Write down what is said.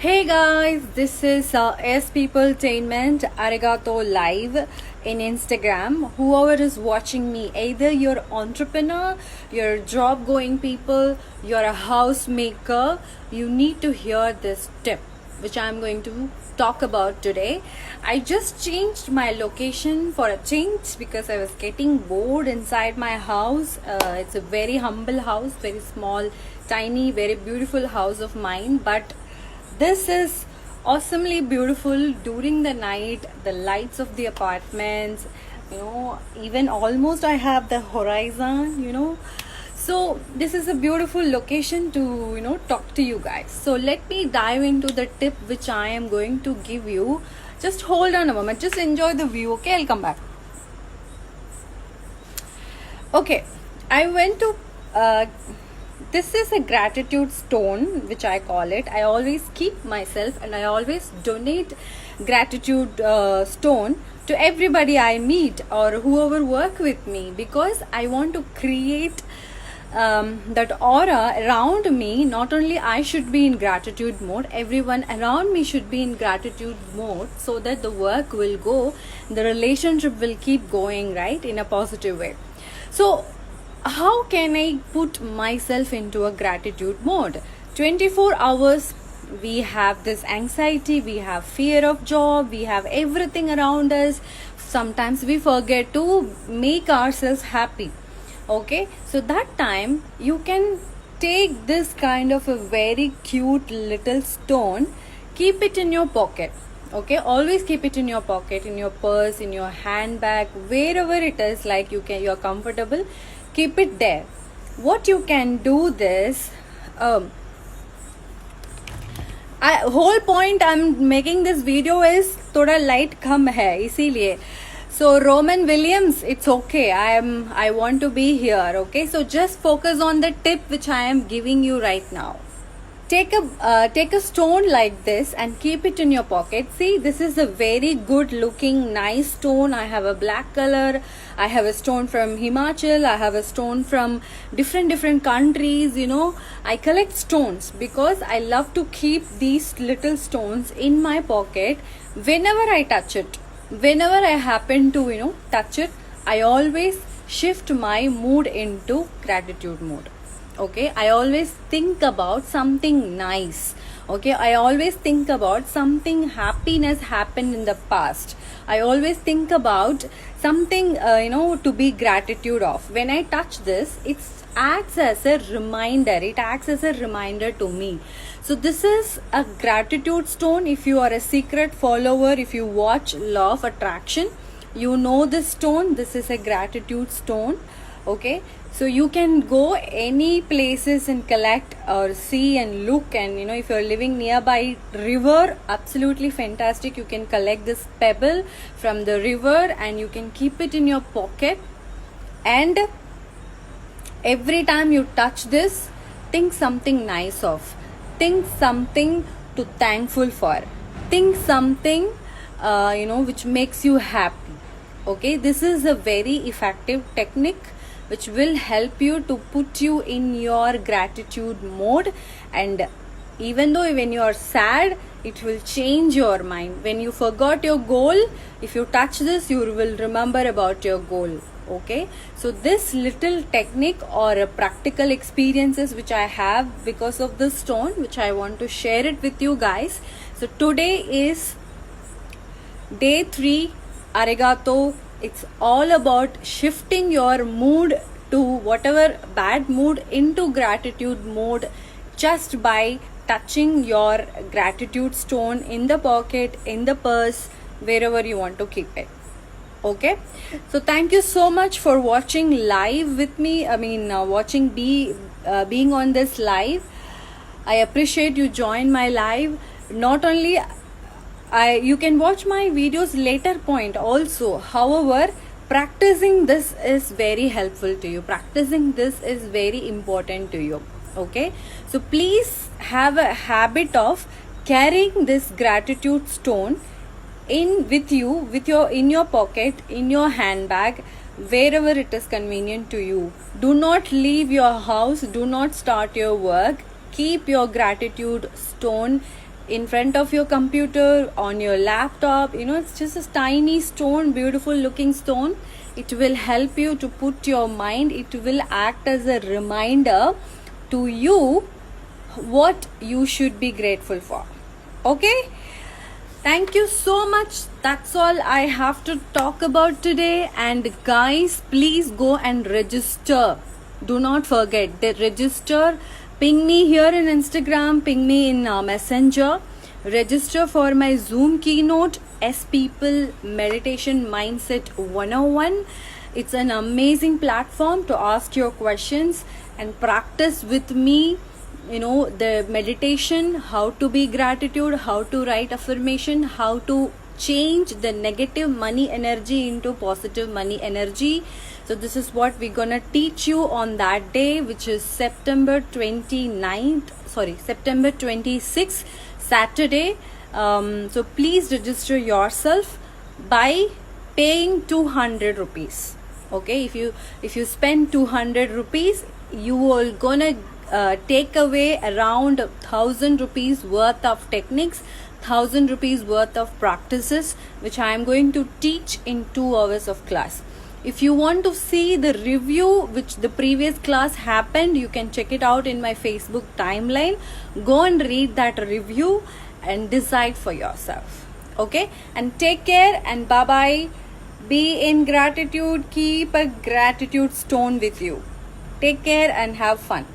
Hey guys, this is S Peopletainment Arigato Live in Instagram. Whoever is watching me, either you're entrepreneur, you're job going people, you're a housemaker, you need to hear this tip which I'm going to talk about today. I just changed my location for a change because I was getting bored inside my house. It's a very humble house, very small, tiny, very beautiful house of mine, but this is awesomely beautiful during the night, the lights of the apartments, even almost I have the horizon. So this is a beautiful location to, talk to you guys. So let me dive into the tip which I am going to give you. Just hold on a moment, just enjoy the view, okay? I'll come back. Okay, I went to this is a gratitude stone which I call it. I always keep myself and I always donate gratitude stone to everybody I meet or whoever work with me, because I want to create that aura around me. Not only I should be in gratitude mode, everyone around me should be in gratitude mode, so that the work will go, the relationship will keep going, right, in a positive way. So how can I put myself into a gratitude mode? 24 hours we have this anxiety, we have fear of job, we have everything around us. Sometimes we forget to make ourselves happy. Okay, so that time you can take this kind of a very cute little stone, keep it in your pocket. Okay, always keep it in your pocket, in your purse, in your handbag, wherever it is, like you're comfortable, keep it there. What you can do this, whole point I'm making this video is thoda light kam hai इसीलिए. So Roman Williams, it's okay, I want to be here. Okay, so just focus on the tip which I am giving you right now. Take a stone like this and keep it in your pocket. See, this is a very good looking nice stone. I have a black color, I have a stone from Himachal, I have a stone from different countries. I collect stones because I love to keep these little stones in my pocket. Whenever I touch it, whenever I happen to touch it, I always shift my mood into gratitude mode. Okay, I always think about something nice. Okay, I always think about something happiness happened in the past. I always think about something to be gratitude of. When I touch this, it acts as a reminder. It acts as a reminder to me. So this is a gratitude stone. If you are a secret follower, if you watch Law of Attraction, you know this stone. This is a gratitude stone. Okay, so you can go any places and collect or see and look, and if you're living nearby river, absolutely fantastic, you can collect this pebble from the river and you can keep it in your pocket. And every time you touch this, think something nice of, think something to thankful for, think something which makes you happy. Okay, this is a very effective technique which will help you to put you in your gratitude mode. And even though when you are sad, it will change your mind. When you forgot your goal, if you touch this, you will remember about your goal. Okay, so this little technique or practical experiences which I have because of this stone, which I want to share it with you guys. So today is day 3, arigato. It's all about shifting your mood to whatever bad mood into gratitude mode just by touching your gratitude stone in the pocket, in the purse, wherever you want to keep it. Okay, so thank you so much for watching live with me. Watching being on this live. I appreciate you join my live. Not only you can watch my videos later point also. However, practicing this is very helpful to you. Practicing this is very important to you. Okay, so please have a habit of carrying this gratitude stone in with you, in your pocket, in your handbag, wherever it is convenient to you. Do not leave your house, do not start your work. Keep your gratitude stone in front of your computer, on your laptop. It's just a tiny stone, beautiful looking stone. It will help you to put your mind, it will act as a reminder to you what you should be grateful for. Okay? Thank you so much. That's all I have to talk about today. And guys, please go and register. Do not forget that register. Ping me here in Instagram, ping me in Messenger. Register for my Zoom keynote, S People Meditation Mindset 101. It's an amazing platform to ask your questions and practice with me. The meditation, how to be gratitude, how to write affirmation, how to change the negative money energy into positive money energy. So this is what we're gonna teach you on that day, which is September 26th, Saturday. So please register yourself by paying 200 rupees. Okay, if you spend 200 rupees, you are gonna take away around 1,000 rupees worth of techniques, 1,000 rupees worth of practices, which I am going to teach in 2 hours of class. If you want to see the review which the previous class happened, you can check it out in my Facebook timeline. Go and read that review and decide for yourself. Okay, and take care and bye bye. Be in gratitude. Keep a gratitude stone with you. Take care and have fun.